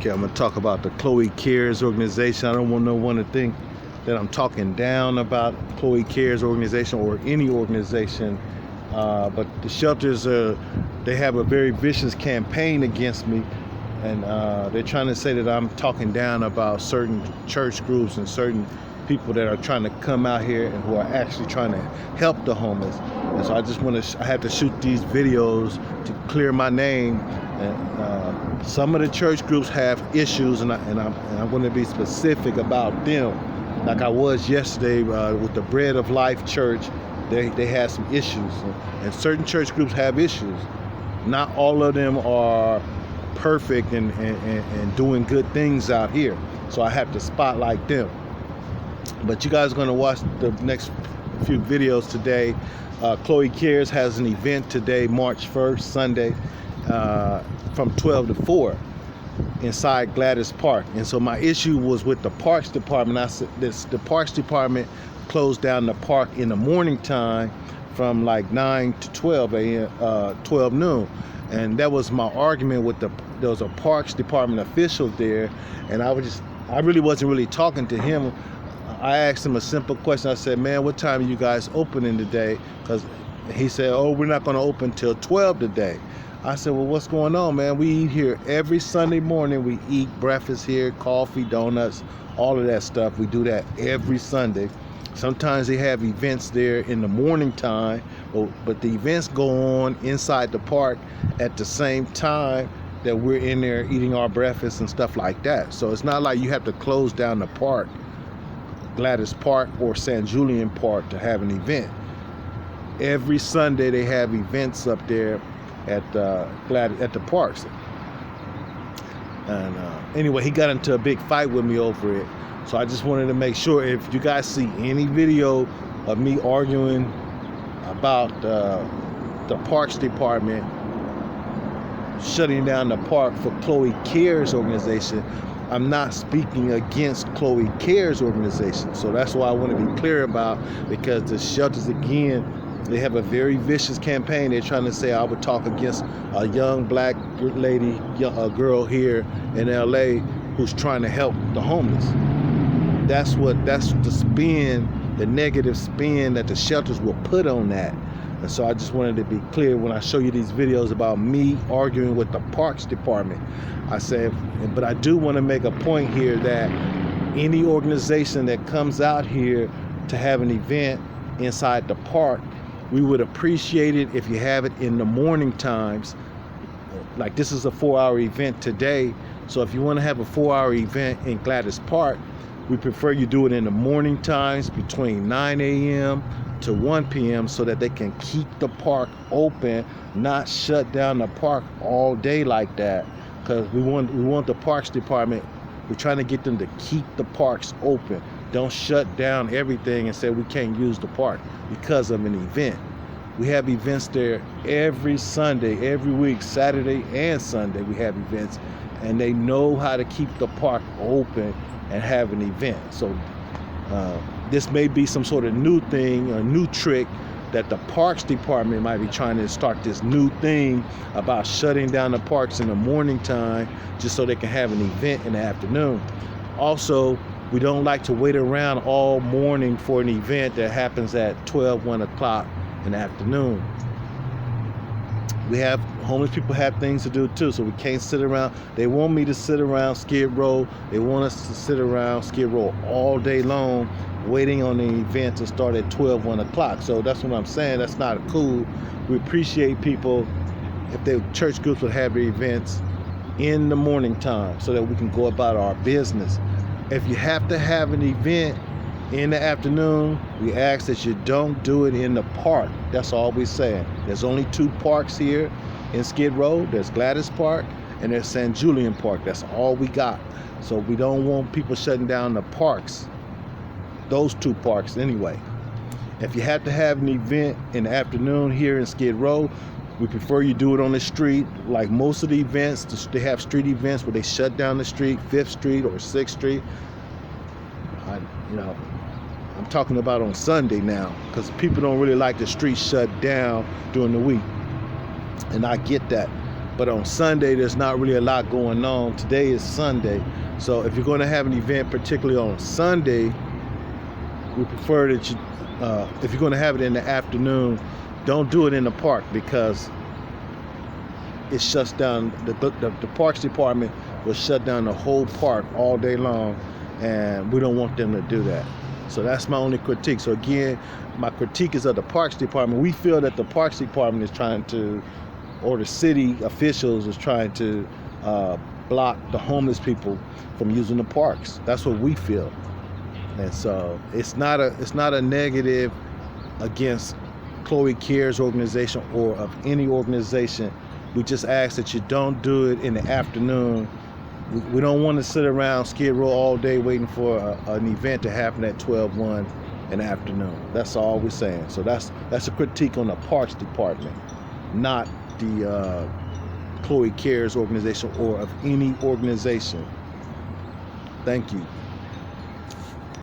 Okay, I'm gonna talk about the Khloe Kares organization. I don't want no one to think that I'm talking down about Khloe Kares organization or any organization, but the shelters, they have a very vicious campaign against me, and they're trying to say that I'm talking down about certain church groups and certain people that are trying to come out here and who are actually trying to help the homeless. And so I had to shoot these videos to clear my name. And some of the church groups have issues, and I'm going to be specific about them. Like I was yesterday with the Bread of Life Church, they had some issues, and certain church groups have issues. Not all of them are perfect and doing good things out here, so I have to spotlight them. But you guys are going to watch the next few videos today. Khloe Kares has an event today, March 1st, Sunday, from 12 to 4 inside Gladys Park. And so my issue was with the Parks Department. I said the Parks Department closed down the park in the morning time from like 9 to 12 a.m., 12 noon. And that was my argument with there was a Parks Department official there, and I really wasn't talking to him. I asked him a simple question. I said, man, what time are you guys opening today? Because he said, oh, we're not going to open till 12 today. I said, well, what's going on, man? We eat here every Sunday morning. We eat breakfast here, coffee, donuts, all of that stuff. We do that every Sunday. Sometimes they have events there in the morning time, but the events go on inside the park at the same time that we're in there eating our breakfast and stuff like that. So it's not like you have to close down the park, Gladys Park or San Julian Park, to have an event. Every Sunday they have events up there at the parks. And anyway, he got into a big fight with me over it. So I just wanted to make sure, if you guys see any video of me arguing about the Parks Department shutting down the park for Khloe Kares organization, I'm not speaking against Khloe Kares organization. So that's why I want to be clear about, because the shelters, again, they have a very vicious campaign. They're trying to say I would talk against a young black lady, a girl here in LA who's trying to help the homeless. That's the spin, the negative spin that the shelters will put on that. And so I just wanted to be clear when I show you these videos about me arguing with the Parks Department. I said, but I do want to make a point here that any organization that comes out here to have an event inside the park, we would appreciate it if you have it in the morning times. Like this is a 4-hour event today. So if you want to have a 4-hour event in Gladys Park, we prefer you do it in the morning times between 9 a.m. to 1 p.m. so that they can keep the park open, not shut down the park all day like that. Because we want the Parks Department, we're trying to get them to keep the parks open. Don't shut down everything and say we can't use the park because of an event. We have events there every Sunday, every week, Saturday and Sunday we have events, and they know how to keep the park open and have an event. So this may be some sort of new thing, a new trick that the Parks Department might be trying to start, this new thing about shutting down the parks in the morning time just so they can have an event in the afternoon. Also, we don't like to wait around all morning for an event that happens at 1 o'clock in the afternoon. Homeless people have things to do too, so we can't sit around. They want me to sit around Skid Row. They want us to sit around Skid Row all day long waiting on the event to start at 1 o'clock. So that's what I'm saying. That's not cool. We appreciate people if the church groups would have their events in the morning time so that we can go about our business. If you have to have an event in the afternoon, we ask that you don't do it in the park. That's all we're saying. There's only 2 parks here in Skid Row. There's Gladys Park and there's San Julian Park. That's all we got. So we don't want people shutting down the parks, those 2 parks anyway. If you have to have an event in the afternoon here in Skid Row, we prefer you do it on the street. Like most of the events, they have street events where they shut down the street, 5th Street or 6th Street. I'm talking about on Sunday now, because people don't really like the streets shut down during the week. And I get that. But on Sunday, there's not really a lot going on. Today is Sunday. So if you're going to have an event, particularly on Sunday, we prefer that you, if you're going to have it in the afternoon, don't do it in the park, because it shuts down, the Parks Department will shut down the whole park all day long, and we don't want them to do that. So that's my only critique. So again, my critique is of the Parks Department. We feel that the Parks Department is trying to, or the city officials is trying to block the homeless people from using the parks. That's what we feel. And so it's not a negative against Khloe Kares organization or of any organization. We just ask that you don't do it in the afternoon. We don't want to sit around Skid Row all day waiting for an event to happen at 12:01 in the afternoon. That's all we're saying. So that's a critique on the Parks Department, not the Khloe Kares organization or of any organization. Thank you.